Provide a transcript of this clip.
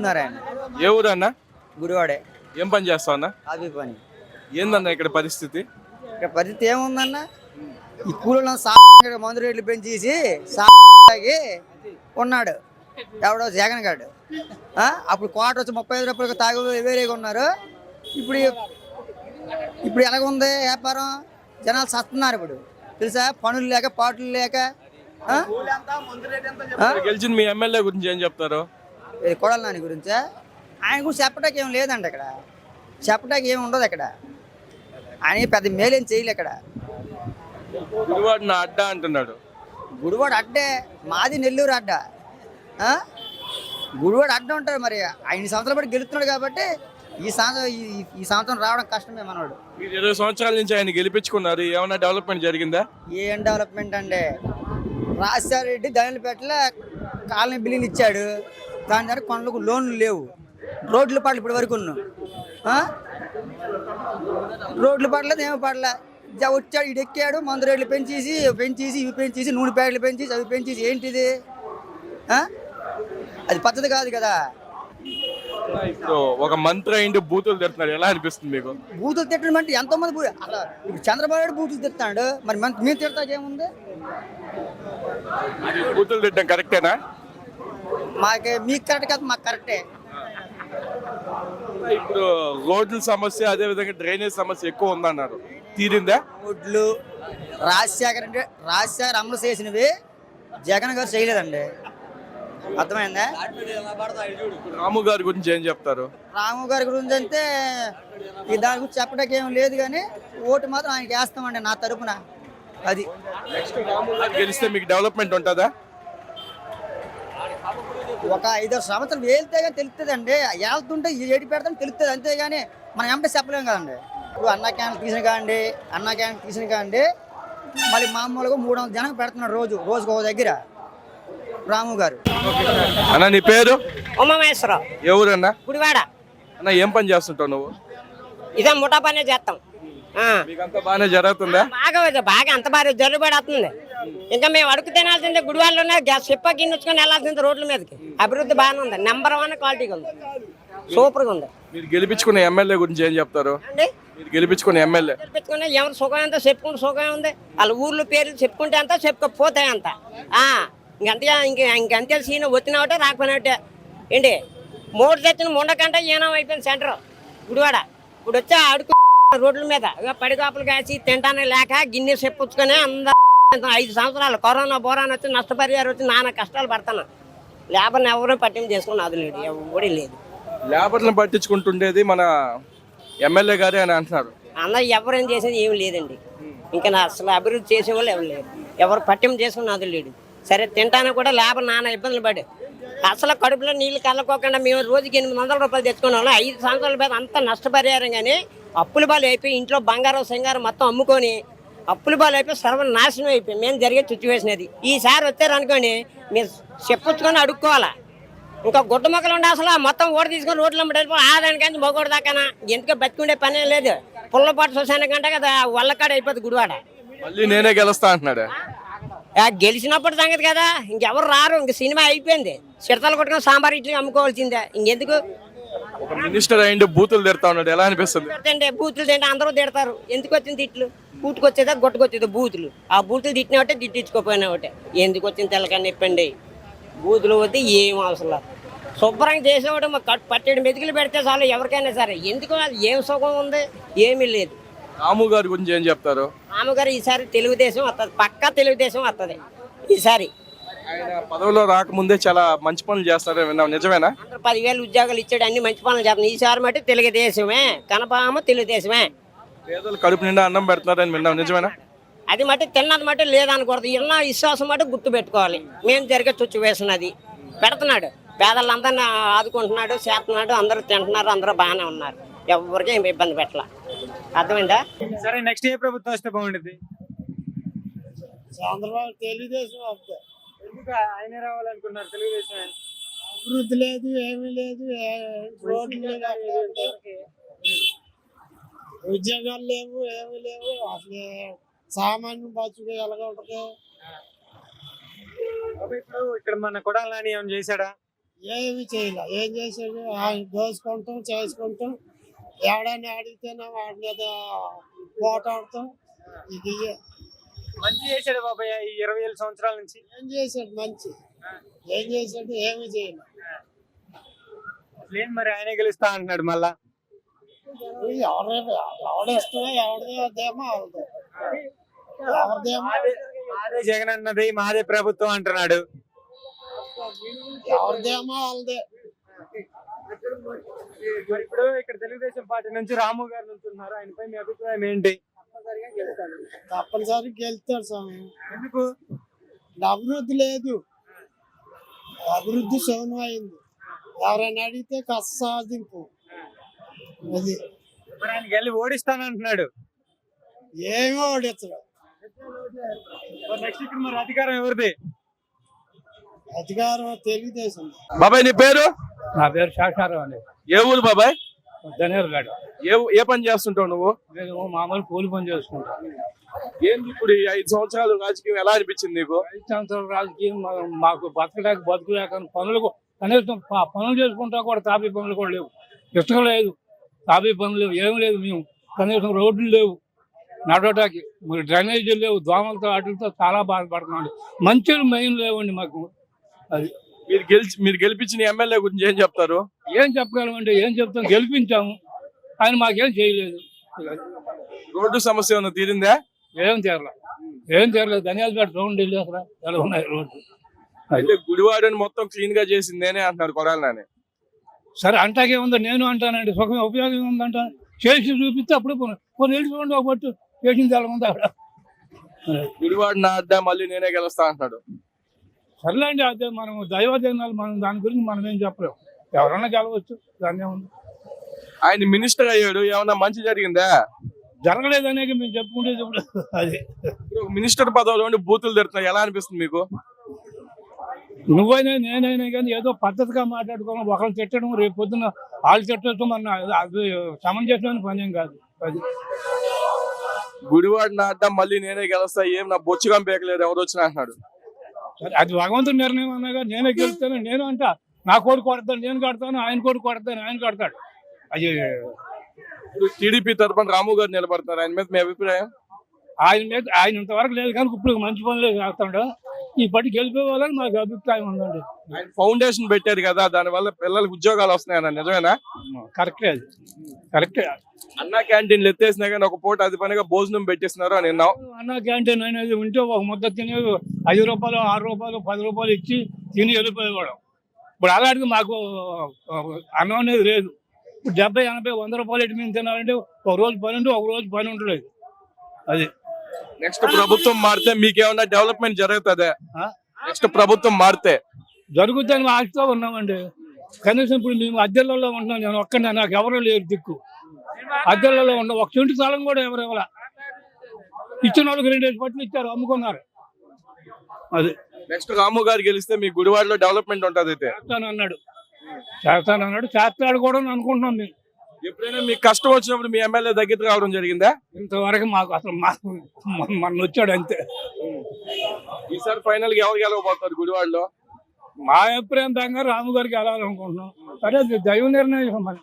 గెలుస్తున్నారు ఆయన. ఏ ఊరు అన్న? గుడివాడే. ఏం పని చేస్తావు అన్న? అవి పని. ఏందన్న ఇక్కడ పరిస్థితి? ఇక్కడ పరిస్థితి ఏముందన్న, ఈ కూలీలను మందు రేట్లు పెంచేసి తాగి ఉన్నాడు ఎవడో జగన్ గారు. అప్పుడు క్వార్టర్ వచ్చి 35 రూపాయలకు తాగి వేరేగా ఉన్నారు. ఇప్పుడు ఇప్పుడు ఎలాగుంది వ్యాపారం? జనాలు సస్తున్నారు ఇప్పుడు, తెలుసా? పనులు లేక పాటలు లేక. గెలిచిన మీ ఎమ్మెల్యే గురించి ఏం చెప్తారు? కొడాలి నాని గురించా? ఆయన గురించి చెప్పడానికి ఏం లేదండి, ఇక్కడ చెప్పడానికి ఏమి ఉండదు. ఇక్కడ ఆయన పెద్ద మేలేం చేయలే. ఇక్కడ గుడివాడు నా అడ్డా అంటున్నాడు. గుడివాడు అడ్డే, మాది నెల్లూరు అడ్డ. గుడివాడు అడ్డ ఉంటాడు. మరి 5 సంవత్సరాల పాటు గెలుస్తున్నాడు కాబట్టి ఈ సంవత్సరం రావడం కష్టమే మనవాడు. 20 సంవత్సరాల నుంచి ఆయన గెలిపించుకున్నారు. ఏమైనా డెవలప్మెంట్ జరిగిందా? ఏం డెవలప్మెంట్ అండి? రాజశేఖర రెడ్డి దండలపేటలో కాలనీ బిల్లులు ఇచ్చాడు. దాని ద్వారా కొనలకు లోన్లు లేవు. రోడ్లు పడలు ఇప్పటి వరకు రోడ్లు పడలేదు, ఏమో పడలే. వచ్చాడు, ఇటు ఎక్కాడు, మందు రేట్లు పెంచేసి ఇవి పెంచేసి, నూనె ప్యాకెట్లు పెంచేసి అవి పెంచేసి. ఏంటిది? అది పద్ధతి కాదు కదా. ఇప్పుడు ఒక మంత్రి అయింది బూతులు తిడుతున్నాడు, ఎలా అనిపిస్తుంది మీకు? బూతులు తిట్టడం అంటే ఎంతో మంది ఇప్పుడు చంద్రబాబు నాయుడు బూతులు తిడతాడు, మరి మీరు తిడతాకేముంది? బూతులు తిట్టడం కరెక్టేనా? మీకు కరెక్ట్ కాదు, మాకు కరెక్టే. ఇప్పుడు రోడ్ల సమస్య, అదే విధంగా డ్రైనేజ్ సమస్య ఎక్కువ ఉందన్నారు, తీరిందా? రోడ్లు రాజశేఖర్ అమలు చేసినవి జగన్ గారు చేయలేదండి, అర్థమైందా? రాము గారి గురించి ఏం చెప్తారు? రాము గారి గురించి అంటే దాని గురించి చెప్పడానికి ఏం లేదు, కానీ ఓటు మాత్రం ఆయనకి వేస్తామండి నా తరపున. అది నెక్స్ట్ రాము గారు గెలిస్తే మీకు డెవలప్మెంట్ ఉంటుందా? ఒక 5 సంవత్సరం వెళ్తే కానీ తెలుస్తుంది అండి. వెళ్తుంటే ఏడు పెడతాను తెలుస్తుంది, అంతేగాని మనం ఏమంటే చెప్పలేము కదండి. ఇప్పుడు అన్నా క్యాన్ తీసిన కాండి మళ్ళీ మామూలుగా 300 జనం పెడుతున్నారు రోజుకు ఒక దగ్గర. రాము గారు. అన్న నీ పేరు? ఉమామేశ్వరరావు. ఎవరన్నా? గుడివాడ. అన్న ఏం పని చేస్తుంటావు నువ్వు? ఇదే ముఠా పనే చేస్తాం. మీకంతా బాగానే జరుగుతుందా? బాగా అంత బాగా జరుగుబడి. ఇంకా మేము అడుగు తినాల్సిందే. గుడివాడలోనే చెప్ప గిన్నెచ్చుకొని వెళ్ళాల్సిందే రోడ్ల మీదకి. అభివృద్ధి బాగానే ఉంది, నెంబర్ 1 క్వాలిటీగా ఉంది, సూపర్గా ఉంది. మీరు గెలిపించుకునే ఎమ్మెల్యే గురించి ఏం చెప్తారు? మీరు గెలిపించుకునే ఎమ్మెల్యే గెలిపించుకునే ఎవరు సుఖం ఎంత చెప్పుకుంటే సుఖం ఉంది. వాళ్ళ ఊర్లో పేర్లు చెప్పుకుంటే అంత, చెప్పుకోపోతాయి అంత. ఇంకంతే సీన్ వచ్చినవటే రాకపోయినట్టే. ఏంటి మోటు తెచ్చిన ముండకంటే ఈనం అయిపోయింది సెంటర్ గుడివాడ. ఇప్పుడు వచ్చి అడుగు రోడ్ల మీద పడికాపులు కాసి తింటానే లేక గిన్నె చెప్పుచ్చుకొని అందరూ 5 సంవత్సరాలు కరోనా బోరాన్ వచ్చి నష్టపరిహారం వచ్చి నానా కష్టాలు పడతాను. లేబర్ని ఎవరూ పట్టింపు చేసుకుని అది లేదు, ఎవడి లేదు. లేబర్లను పట్టించుకుంటుండేది మన ఎమ్మెల్యే గారే అని అంటున్నారు. అందరూ ఎవరేం చేసేది ఏమి లేదండి. ఇంకా అసలు అభివృద్ధి చేసేవాళ్ళు ఎవరు లేరు, ఎవరు పట్టింపు చేసుకుని అది లేదు. సరే తింటాను కూడా లేబర్ నానా ఇబ్బందులు పడి అసలు కడుపులో నీళ్ళు కలకోకుండా మేము రోజుకి 800 రూపాయలు తెచ్చుకునే వాళ్ళం. 5 సంవత్సరాల మీద అంతా నష్టపరిహారం. కానీ అప్పుల బాలు అయిపోయి ఇంట్లో బంగారం సింగారం మొత్తం అమ్ముకొని అప్పుల బాలు అయిపోయి సర్వనాశనం అయిపోయి మేము జరిగే సిచ్యువేషన్ అది. ఈసారి వచ్చారనుకోండి మీరు చెప్పుచ్చుకొని అడుక్కోవాలా. ఇంకా గుడ్డ మొక్కలు ఉండే అసలు మొత్తం ఓడి తీసుకొని రోడ్లు అమ్మడిపో ఆదానికంటే మొగోడు దాకానా ఎందుకు బతికుండే పనే లేదు. పుల్లపాటు శ్మశానం కంటే కదా వల్లకాడ అయిపోతుంది గుడివాడ. మళ్ళీ నేనే గెలుస్తా అంటున్నాడు. గెలిచినప్పుడు సంగతి కదా, ఇంకెవరు రారు. ఇంక సినిమా అయిపోయింది. చిడతలు కొట్టుకొని సాంబార్ ఇడ్లీ అమ్ముకోవాల్సిందే. ఇంకెందుకు? ఒక మినిస్టర్ అయ్యింది బూతులు తిడతా ఉన్నాడు, ఎలా అనిపిస్తుంది? బూతులు తింటే అందరూ తిడతారు. ఎందుకు వచ్చింది తిట్లు? పూటుకొచ్చేదా గొట్టుకొచ్చేదా బూతులు. ఆ బూతులు తిట్టిన ఒకటే తిట్టించుకోపోయినా ఒకటే. ఎందుకు వచ్చింది తెల్లకని చెప్పండి. బూతులు వద్దు, ఏం అవసరం. శుభ్రంగా చేసేవాడు పట్టేడు మెతుకులు పెడితే చాలు ఎవరికైనా సరే. ఎందుకు? ఏం సుఖం ఉంది? ఏమీ లేదు. రాము గారి గురించి ఏం చెప్తారు? రాము గారు ఈసారి తెలుగుదేశం వస్తుంది, పక్కా తెలుగుదేశం వస్తుంది ఈసారి. ఆయన పదవిలో రాకముందే చాలా మంచి పనులు చేస్తారని విన్నాం, నిజమేనా? 10,000 ఉద్యోగాలు ఇచ్చాడు, అన్ని మంచి పనులు చేస్తాను. ఈసారి మట్టి తెలుగుదేశమే, కనపామ తెలుగుదేశమే. పేదలు కడుపు నిండా అన్నం పెడుతున్నారని విన్నాం, నిజమేనా? అది మట్టి తిన్నది మట్టి లేదనకూడదు. ఉన్న విశ్వాసం మట్టి గుర్తు పెట్టుకోవాలి. మేము జరిగే సిచ్యువేషన్ అది. పెడుతున్నాడు, పేదలందరినీ ఆదుకుంటున్నాడు, చేస్తున్నాడు, అందరూ తింటున్నారు, అందరూ బాగానే ఉన్నారు. ఎవరికి ఏమి ఇబ్బంది పెట్టాల. అర్థమైందా? సరే నెక్స్ట్ ఏ ప్రభుత్వం వస్తే బాగుంటుంది? చంద్రబాబు తెలుగుదేశం వస్తే. ఎందుకు ఆయన రావాలనుకున్నారు? తెలుగుదేశం అభివృద్ధి లేదు, ఏమీ లేదు, రోడ్లు ఉద్యోగాలు లేవు, ఏమీ లేవు. అసలు సామాన్యం బతుకు ఎలాగ ఉంటుంది? ఇప్పుడు ఇక్కడ మన కొడాలని ఏమైనా చేశాడా? ఏమి చేయలే. ఏం చేసాడు? ఆయన దోసుకుంటాం చేసుకుంటాం, ఎవడన్నా అడిగితేనే వాడి మీద పోటాడతాం. ఇది మంచి చేశాడు బాబాయ్ ఈ 27 సంవత్సరాల నుంచి. ఏం చేశాడు? మంచి ఏం చేశాడు? ఏమి చేయలే. అసలు ఏం మరి ఆయనే గెలుస్తా అంటున్నాడు మళ్ళా. ఎవడిష్టమో ఎవరిదేమో వాళ్ళదే. ఎవరిదేమో మాదే జగన్ అన్నది మాదే ప్రభుత్వం అంటున్నాడు. ఎవరిదేమో వాళ్ళదే. మరి ఇప్పుడు ఇక్కడ తెలుగుదేశం పార్టీ నుంచి రాము గారు నుంచున్నారు. ఆయనపై మీ అభిప్రాయం ఏంటి? తప్పనిసరి గెలుస్తాడు స్వామి. ఎందుకు? అభివృద్ధి లేదు, అభివృద్ధి శూన్యం అయింది. ఎవరైనా అడిగితే కష్ట సాధింపు. అది మరి ఆయన గెలి ఓడిస్తానంటున్నాడు. ఏమీ ఓడించడు. నెక్స్ట్ ఇక్కడ మరి అధికారం ఎవరిది? అధికారం తెలుగుదేశం. బాబాయ్ నీ పేరు? నా పేరు శాఖారావు అండి. ఏ ఊరు బాబాయ్? ధనేరుగడ. ఏ పని చేస్తుంటావు నువ్వు? నేను మామూలు కూలి పని చేసుకుంటాను. ఏంది ఇప్పుడు ఈ 5 సంవత్సరాలు రాజకీయం ఎలా అనిపించింది నీకు? 5 సంవత్సరాల రాజకీయం మాకు బతకలేక పనులు కనీసం పనులు చేసుకుంటా కూడా తాపీ పనులు కూడా లేవు. ఇష్టం లేదు, తాపీ పనులు లేవు, ఏమి లేదు. మేము కనీసం రోడ్లు లేవు నడవటానికి, మరి డ్రైనేజీలు లేవు. దోమలతో వాటితో చాలా బాధపడుతున్నాం. మంచిలు మెయిన్ లేవండి మాకు. అది మీరు గెలిపించిన ఎమ్మెల్యే గురించి ఏం చెప్తారు? ఏం చెప్పగలమంటే ఏం చెప్తాం? గెలిపించాము, ఆయన మాకేం చేయలేదు. రోడ్డు సమస్య ఏమైనా తీరిందా? ఏం తీరలేదు. ధనియాలపేట రౌండ్ వెళ్ళి అసలు ఎలా ఉన్నాయి రోడ్డు. అయితే గుడివాడని మొత్తం క్లీన్ గా చేసింది నేనే అంటున్నారు కొడాలి నాని. సరే అంటాకే ఉందో నేను అంటానండి. సుఖం ఉపయోగం ఉందంట. చేసి చూపిస్తే అప్పుడు కొన్ని వెళ్ళి ఒకటి చేసింది ఎలా ఉంది అక్కడ. గుడివాడ నా అడ్డా మళ్ళీ నేనే గెలుస్తా అంటున్నాడు. సర్లేండి, అదే మనం దైవజనాలు, మనం దాని గురించి మనం ఏం చెప్పలేము. ఎవరన్నా గెలవచ్చు, దాన్నే ఉంది. ఆయన మినిస్టర్ అయ్యాడు, ఏమన్నా మంచి జరిగిందా? జరగలేదనే మేము చెప్పుకుంటేది ఇప్పుడు. అది ఇప్పుడు మినిస్టర్ పదవిలో ఉండి బూతులు తిడుతున్నా ఎలా అనిపిస్తుంది మీకు? నువ్వైనా నేనైనా కానీ ఏదో పద్ధతిగా మాట్లాడుకోవడం, ఒకరిని తిట్టడం, రేపు పొద్దున వాళ్ళు తిట్టడం మన అది సమంజసమైన పని ఏం కాదు. అది గుడివాడ నా అడ్డా మళ్ళీ నేనే గెలుస్తా, ఏం నా బొచ్చుగా పేకలేదు ఎవరు వచ్చినా అంటున్నాడు. సరే, అది భగవంతుడి నిర్ణయం అన్నాగా నేనే గెలుస్తాను. నేను అంట నా కొడుకు కొడతాను, నేను కడతాను, ఆయన కొడుకు కొడతాను, ఆయన కడతాడు. అది ఇప్పుడు టీడీపీ తరఫున రాము గారు నిలబడుతున్నారు, ఆయన మీద మీ అభిప్రాయం? ఆయన ఇంతవరకు లేదు కానీ ఇప్పుడు మంచి పనులు చేస్తాడు. ఈ పట్టి గెలిపేవాళ్ళని మాకు అభిప్రాయం ఉందండి. ఆయన ఫౌండేషన్ పెట్టారు కదా, దానివల్ల పిల్లలకు ఉద్యోగాలు వస్తున్నాయన్న నిజమేనా? కరెక్టే, అది కరెక్టే. అన్నా క్యాంటీన్లు ఎత్తేసినా కానీ ఒక పూట అది పనిగా భోజనం పెట్టిస్తున్నారు అని విన్నాం. అన్న క్యాంటీన్ అనేది ఉంటే ఒక ముద్ద తిని 5 రూపాయలు 6 రూపాయలు 10 రూపాయలు ఇచ్చి తిని వెళ్ళిపోయేవాడు. ఇప్పుడు అలాంటిది మాకు అన్నం అనేది లేదు. ఇప్పుడు 70, 80, 100 రూపాయలు ఎటు మేము తినాలంటే ఒక రోజు పని ఉంటే ఒక రోజు పని ఉండలేదు. అది నెక్స్ట్ ప్రభుత్వం మారితే మీకేమన్నా డెవలప్మెంట్ జరుగుతుందా? నెక్స్ట్ ప్రభుత్వం మారితే జరుగుతుందని ఆశతో ఉన్నామండి. కనీసం ఇప్పుడు మేము అద్దెలలో ఉంటున్నాం. నేను ఒక్కడే, నాకు ఎవరో లేరు దిక్కు. అద్దెలలో ఉన్నాం. ఒక చెంటు స్థలం కూడా ఎవరు ఇవ్వాల. ఇచ్చిన వాళ్ళకి 2 పట్లు ఇచ్చారు, అమ్ముకున్నారు. అది నెక్స్ట్ రాము గారు గెలిస్తే మీ గుడివాడలో డెవలప్మెంట్ ఉంటుంది. అయితే చేస్తానన్నాడు, చేస్తాడు కూడా అనుకుంటున్నాం. మేము ఎప్పుడైనా మీకు కష్టం వచ్చినప్పుడు మీ ఎమ్మెల్యే దగ్గరికి రావడం జరిగిందా? ఇంతవరకు మాకు అసలు మన వచ్చాడు అంతే. ఈసారి ఫైనల్ గా ఎవరు గెలవబోతారు గుడివాడలో? మా అభిప్రాయం ప్రకారం రాము గారికి వెళ్ళాలనుకుంటున్నాం. సరే, అది దైవ నిర్ణయం. మరి